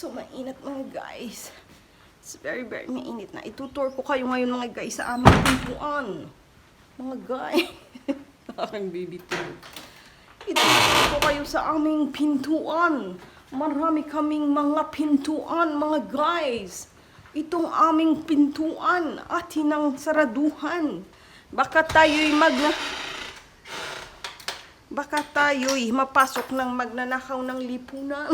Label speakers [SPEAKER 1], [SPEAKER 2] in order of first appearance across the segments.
[SPEAKER 1] So, mainit mga guys. It's very mainit na. Itutour ko kayo ngayon mga guys sa aming pintuan. Mga guys. Aking baby too. Itutour ko kayo sa aming pintuan. Marami kaming mga pintuan mga guys. Itong aming pintuan, atin ang saraduhan. Baka tayo'y mapasok ng magnanakaw ng lipunan.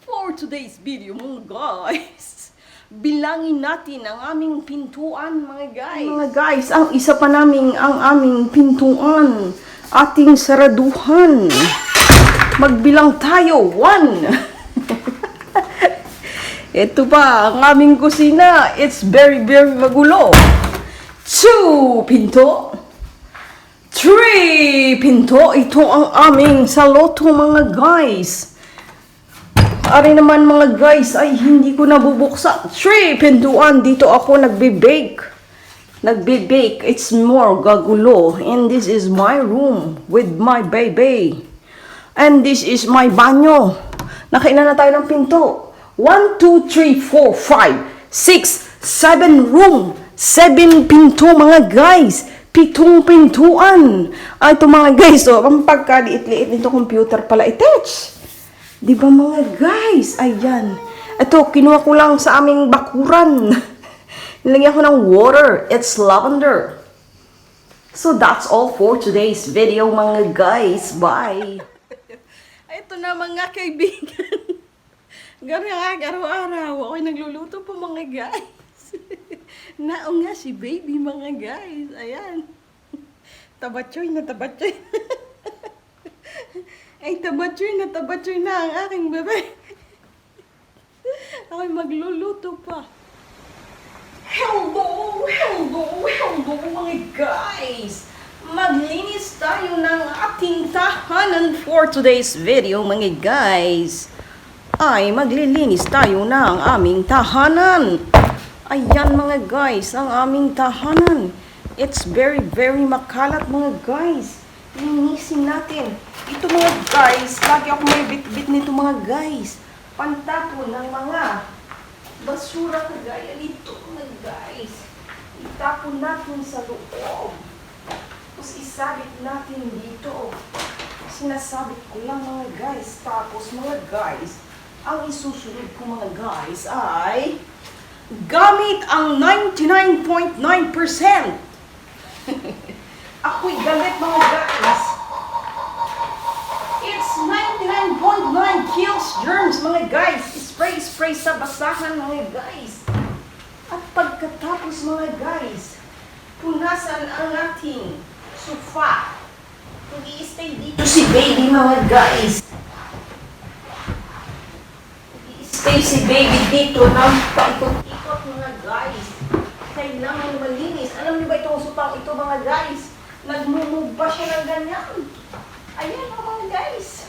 [SPEAKER 1] For today's video mga guys, bilangin natin ang aming pintuan mga guys. Mga guys, ang isa pa naming ang aming pintuan, ating saraduhan. Magbilang tayo, 1. Ito pa, ang aming kusina. It's very magulo. 2 pinto. 3 pinto. Ito ang aming saloto mga guys. Ari naman mga guys ay hindi ko nabubuksan. 3 pintuan. Dito ako nagbe-bake. It's more gagulo. And this is my room with my baby. And this is my banyo. Nakainan na tayo ng pinto. 1, 2, 3, 4, 5, 6, 7 room. 7 pinto mga guys. 7 pintuan. Ito mga guys, oh, ang pagkaliit-liit nito computer pala i-touch. Di ba mga guys? Ayan. Ito, kinuha ko lang sa aming bakuran. Nilagyan ko ng water. It's lavender. So that's all for today's video mga guys. Bye. Ito na mga kaibigan. Araw-araw ako'y nagluluto po mga guys. Naong nga si baby mga guys. Ayan. Tabatsoy na tabatsoy. Ay tabatsoy na ang aking bebe. Ako'y magluluto pa. Hello mga guys. Maglinis tayo ng ating tahanan for today's video mga guys. Ay maglilinis tayo ng aming tahanan. Ayan mga guys, ang aming tahanan. It's very makalat mga guys. Linisin natin. Ito mga guys, lagi ako may bit-bit nito mga guys. Pantapon ng mga basura kagaya nito mga guys. Itapon natin sa loob. Tapos isabit natin dito. Sinasabit ko lang mga guys. Tapos mga guys, ang isusunod ko mga guys ay gamit ang 99.9%. Ako'y galit mga guys. It's 99.9 kills germs mga guys. Spray sa basahan mga guys. At pagkatapos mga guys, punasan ang ating sofa. Mag-i-stay dito si baby mga guys. Stay si baby dito ng paikot-ikot mga guys. Kailangan malinis. Alam niyo ba itong supang ito mga guys? Nagmumove pa siya ng ganyan. Ayan mga guys.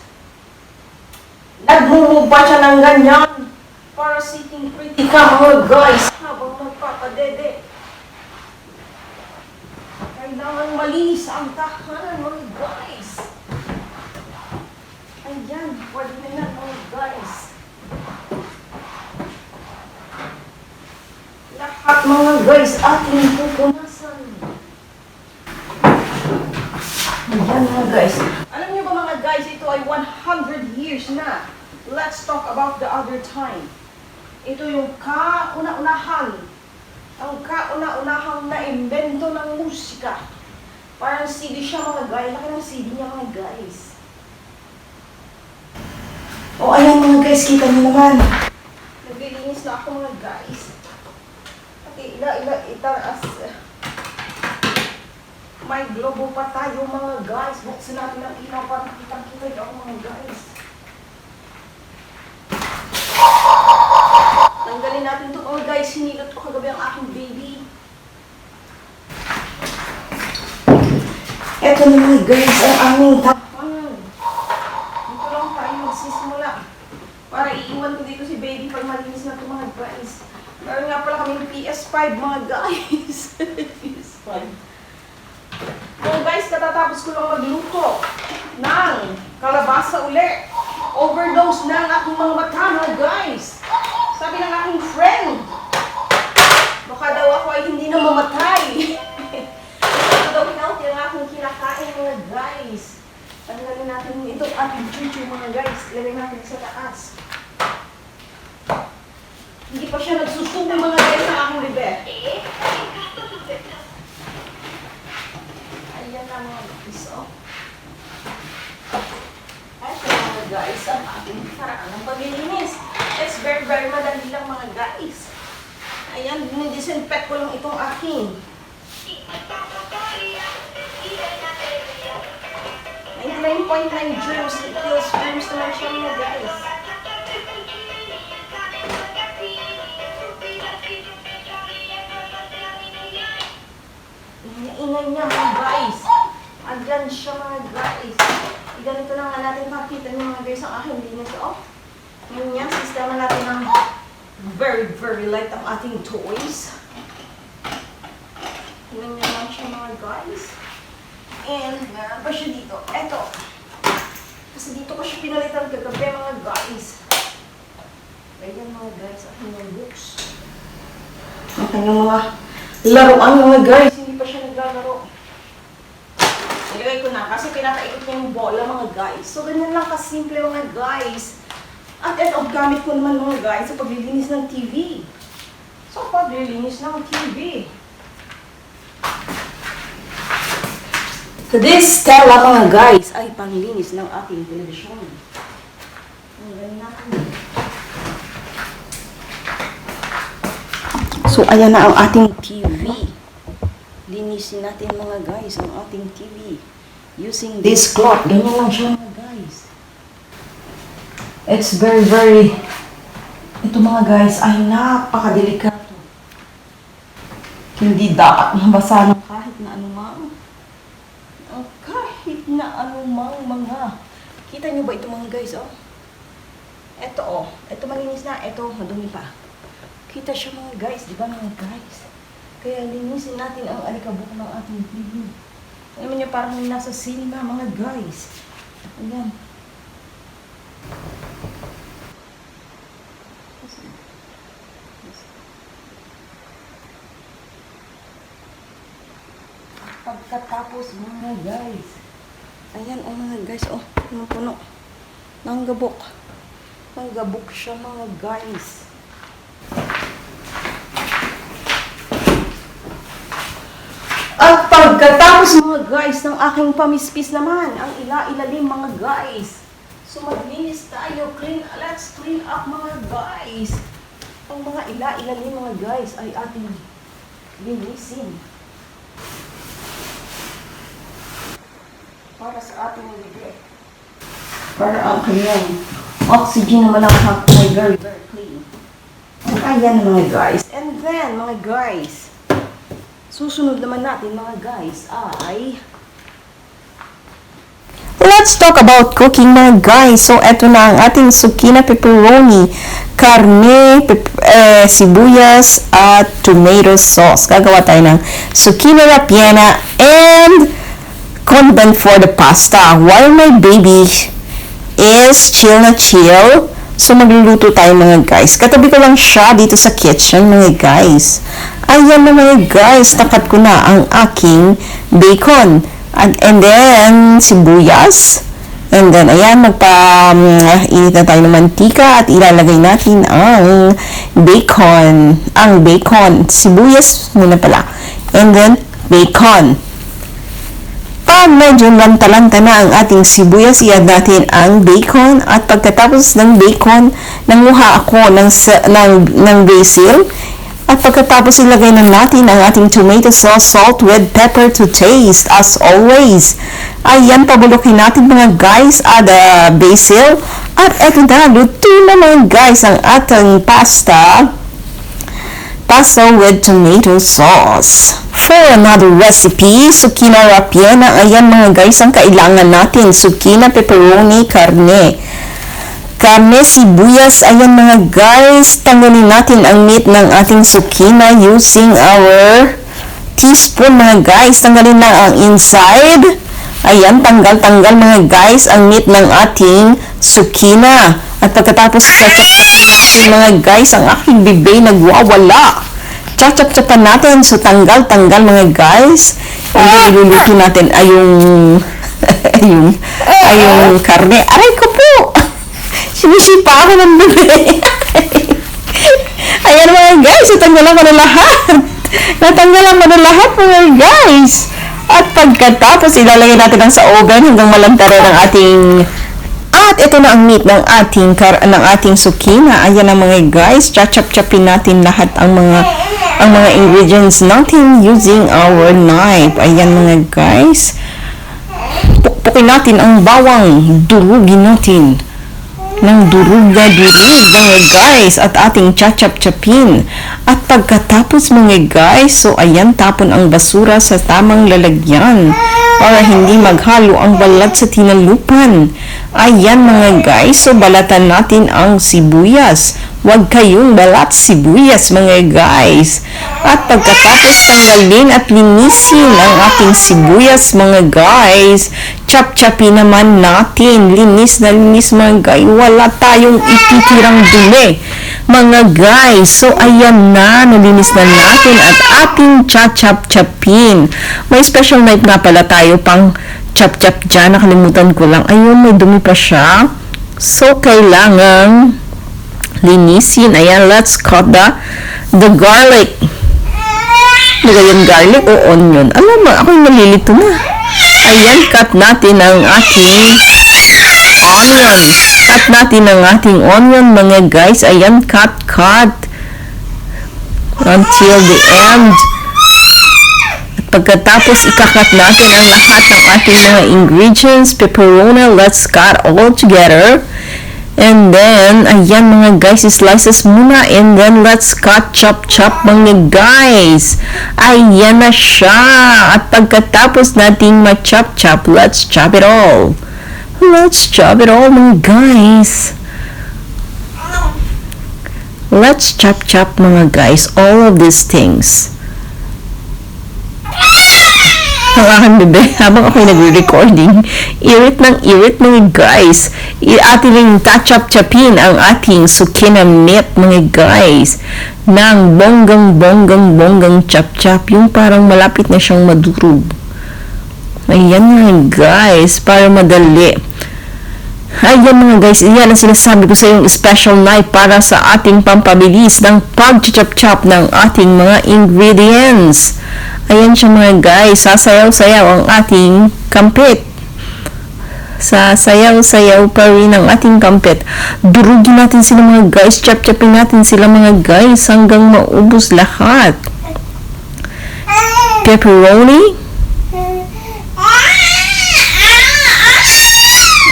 [SPEAKER 1] Nagmumove pa siya ng ganyan. Para sitting pretty ka mga guys. Habang magpapadede. Kailangan malinis ang tahanan mga guys. Ayan. Pwede na mga guys. Lahat mga guys, ating pupunasan. Ayan mga guys. Alam niyo ba mga guys, ito ay 100 years na. Let's talk about the other time. Ito yung kauna-unahan. Ang kauna-unahang na-invento ng musika. Parang CD siya mga guys. Laki ng CD niya mga guys. O ayan mga guys, kita niyo naman. Naglilinis na ako mga guys. Itaas. May globo pa tayo mga guys. Buksan natin ang ilaw para kitang-kita ako mga guys. Tanggalin natin ito mga guys. Hinilot ko kagabi ang aking baby. Eto na mga guys ang aming tahanan. Dito lang tayo magsisimula. Para iiwan ko dito si baby pag malinis na ito mga guys. Meron nga pala kaming PS5 mga guys. PS5. So guys, katatapos ko lang magluto ng kalabasa uli. Overdose na ang aking mga mata, mga guys. Sabi ng aking friend, baka daw ako ay hindi na mamatay. Baka daw healthy ang aking kinakain, mga guys. Tanggalin natin itong ating chuchu, mga guys. Ilagay natin sa taas. Hindi pa siya nagsusubo, mga guys, sa aking bebe. Ayan na, mga guys, oh. Ito, mga guys, ang ating paraan ng paglilinis. It's very, very madali lang, mga guys. Ayan, dinidisinfect ko lang itong aking. 99.9 germs. It kills germs naman siya, mga guys. Ingay niya, mga guys. Andyan siya, mga guys. Ganito na nga natin makita niyo, mga guys, ang aking linis. Oh, yun yan. Sistema natin ng very, very light ang ating toys. Yun yan lang siya, mga guys. And meron pa siya dito. Eto. Kasi dito ko siya pinalitan kagabi, mga guys. Ayan, mga guys, aking mga books. Ang kanyang mga laruan, mga guys. Hindi pa siya naglalaro. Nilagay ko na kasi pinakaikot niya yung bola, mga guys. So, ganyan lang kasimple, mga guys. At ito, gamit ko naman, mga guys, sa paglilinis ng TV. So, paglilinis ng TV. So, this Stella, mga guys, ay panglinis ng ating telebisyon. Nilagay natin. So, ayan na ang ating TV. Linisin natin, mga guys, ang ating TV using this cloth. Ganyan lang siya, mga guys. It's very, very, ito, mga guys, ay napakadelikato. Hindi dapat mabasa ng kahit na anumang, mga. Kita nyo ba ito, mga guys, oh? Ito, oh. Ito malinis na. Ito, madumi pa. Kita siya, mga guys. Diba, mga guys? Kaya linisin natin ang alikabok ng ating TV. Alam niyo, parang nasa cinema, mga guys. Ayan. Pagkatapos, mga guys. Ayan, oh, mga guys. Oh, puno. Nanggabok. Nanggabok siya, mga guys. At pagkatapos, mga guys, ng aking pamispis naman, ang ila-ilalim, mga guys. So, maglinis tayo. Let's clean up, mga guys. Ang mga ila-ilalim, mga guys, ay ating linisin. Para sa ating bibig. Para ang kanyang oxygen naman ang ay very, very clean. Ayan, mga guys. And then, mga guys, susunod naman natin, mga guys, ay let's talk about cooking, mga guys. So, eto na ang ating zucchina pepperoni, karne, sibuyas, at tomato sauce. Gagawa tayo ng zucchina rapiena and condiment for the pasta. While my baby is chill na chill, so magluluto tayo, mga guys. Katabi ko lang siya dito sa kitchen, mga guys. Ayan na, mga guys, takat ko na ang aking bacon. And then, sibuyas. And then, ayan, init na tayo ng mantika at ilalagay natin ang bacon. Ang bacon. Sibuyas muna pala. And then, bacon. Pag medyo lanta-lanta na ang ating sibuyas, i-add natin ang bacon. At pagkatapos ng bacon, nanguha ako ng basil. At pagkatapos ilagay na natin ang ating tomato sauce, salt with pepper to taste, as always. Ayan, pabulukin natin, mga guys, at basil. At eto na, luto na, mga guys, ang ating pasta with tomato sauce. For another recipe, zucchina rapiena. Ayan, mga guys, ang kailangan natin, zucchina, pepperoni, karne, sibuyas. Ayan, mga guys, tanggalin natin ang meat ng ating zucchina using our teaspoon, mga guys. Tanggalin lang ang inside Ayan, tanggal-tanggal mga guys ang meat ng ating zuchina. At pagkatapos chachap-chapin natin mga guys, ang aking bibig nagwawala. Chachap-chapan natin. So tanggal-tanggal mga guys. Ang niluluto natin ay yung karne. Aray ko po! Sinisipa ako ng bibig. Ayan mga guys, natanggalan ko na lahat. Natanggalan ko na lahat mga guys. At pagkatapos, ilalagay natin sa oven hanggang malantaran ang ating... At ito na ang meat ng ating zuchina. Ayan na mga guys, chachap-chapin natin lahat ang mga ingredients natin using our knife. Ayan mga guys. Pukpukin natin ang bawang. Durugin natin ng durug mga guys at ating chachap-chapin. At pagkatapos mga guys, so ayan, tapon ang basura sa tamang lalagyan para hindi maghalo ang balat sa tinalupan. Ayan mga guys, so balatan natin ang sibuyas. Huwag kayong balat sibuyas mga guys. At pagkatapos tanggalin at linisin ang ating sibuyas mga guys, chap-chapin naman natin. Linis na linis mga guys. Wala tayong ititirang dumi mga guys. So ayan na, nalinis na natin at ating chachap-chapin. May special knife nga pala tayo pang chap-chap dyan. Nakalimutan ko lang. Ayun, may dumi pa siya. So kailangan linisin. Ayan, let's cut the garlic. Diba yung garlic o onion? Alam mo, ako'y nalilito na. Ayan, cut natin ang ating onion. Cut natin ang ating onion, mga guys. Ayan, cut until the end. At pagkatapos, ikakat natin ang lahat ng ating mga ingredients. Pepperoni, let's cut all together. And then, ayan mga guys, slices muna. And then, let's cut, chop mga guys. Ayan na siya. At pagkatapos nating ma-chop, let's chop it all. Let's chop it all mga guys. Let's chop mga guys. All of these things. Ang aking bebe, habang ako'y nagre-recording, irit mga guys. Atin rin tachap-chapin ang ating zuchina meat mga guys. Nang bonggang chap-chap, yung parang malapit na siyang madurog. Ayan mga guys, para madali. Ayan mga guys, yan ang sinasabi ko sa yung special knife para sa ating pampabilis ng pag-chap-chap ng ating mga ingredients. Ayan siya mga guys, sasayaw-sayaw ang ating kampit. Sasayaw-sayaw pa rin ang ating kampit. Durugin natin sila mga guys, chap-chapin natin sila mga guys hanggang maubos lahat. Pepperoni.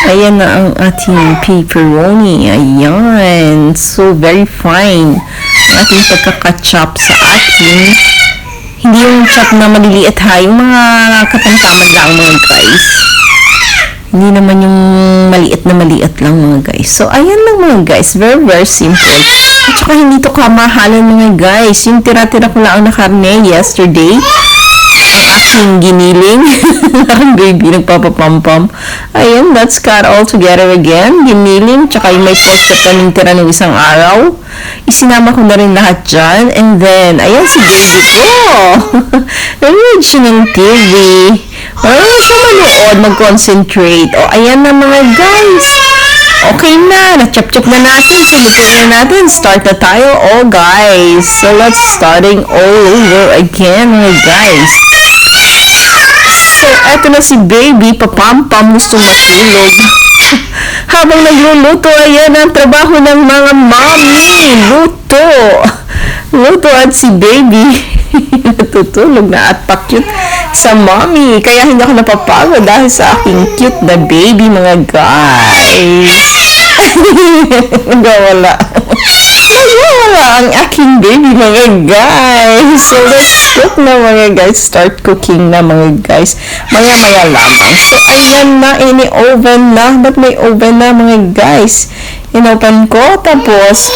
[SPEAKER 1] Ayan na ang ating pepperoni. Ayan. So, very fine. Ang ating pagkakachop sa ating, hindi yung chop na maliliit ha. Yung mga katamtaman lang mga guys. Hindi naman yung maliit lang mga guys. So, ayan lang mga guys. Very, very simple. At saka hindi to kamahalan mga guys. Yung tira-tira ko lang na karne yesterday. Ang aking giniling. Ang baby nagpapapampam. Ayan, let's cut all together again. Giniling, tsaka yung may pork chop na tira ng isang araw. Isinama ko na rin lahat dyan. And then, ayan si baby ko. Nanonood siya ng TV. Marunong siya manood, mag-concentrate. O, ayan na mga guys. Okay na, na-chop-chop na natin. So, lutuin na natin. Start na tayo. Oh, guys. So, let's starting all over again, mga guys. So, eto na si baby. Papampam, gusto matulog. Habang nagluluto, ayan ang trabaho ng mga mommy. Luto at si baby natutulog na at pa-cute sa mommy. Kaya hindi ako napapagod dahil sa aking cute na baby, mga guys. Nagawala ang aking baby, mga guys. So, let's cook na mga guys. Start cooking na mga guys. Maya-maya lamang. So, ayan na. Ini-oven na. Ba't may oven na mga guys? In-open ko. Tapos,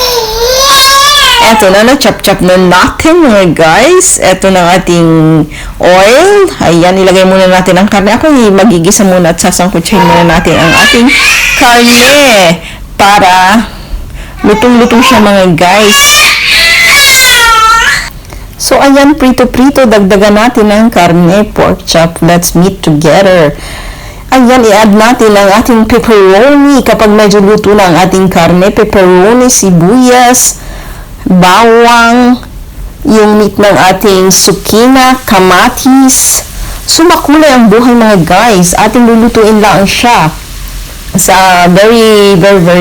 [SPEAKER 1] Eto na, na-chop-chop na natin mga guys. Eto na ating oil. Ayan, ilagay muna natin ang karne. Ako magigisa muna at sasangkutsahin muna natin ang ating karne para lutong-lutong siya mga guys. So, ayan, prito-prito. Dagdagan natin ang karne, pork chop. Let's meet together. Ayan, i-add natin ang ating pepperoni. Kapag medyo luto na ang ating karne, pepperoni, sibuyas, bawang, yung meat ng ating zuchina, kamatis. So, makulay ang buhay mga guys. Ating lulutuin lang siya sa very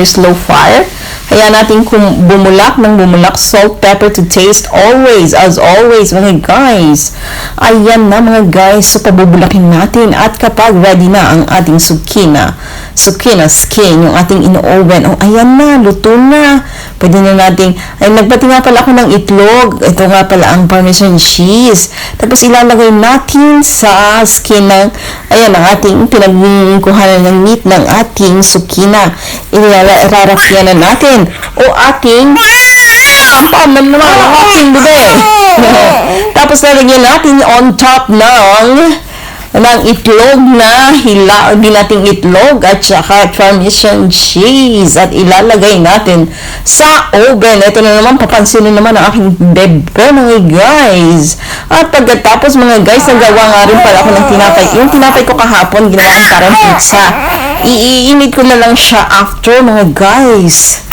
[SPEAKER 1] slow fire. Kaya natin bumulak ng bumulak, salt, pepper to taste always, as always mga guys. Ayan na mga guys, so pabubulakin natin at kapag ready na ang ating zuchina skin, yung ating ino-oven, oh ayan na, luto na. Pwede na natin, ay nagpati nga pala ako ng itlog, ito nga pala ang parmesan cheese. Tapos ilalagay natin sa skin ng, ayan ang ating pinagkuhanan ng meat ng ating zuchina. Rapiena na natin o ating paman naman ang ating bube. Tapos lalagyan natin on top ng itlog na din nating itlog at saka parmesan cheese at ilalagay natin sa oven. Ito na naman, papansinin naman ang aking bebe mga guys. At pagkatapos mga guys, nagawa nga rin pala ako ng tinapay. Yung tinapay ko kahapon, ginawa ko parang pizza. Iinit ko na lang siya after mga guys.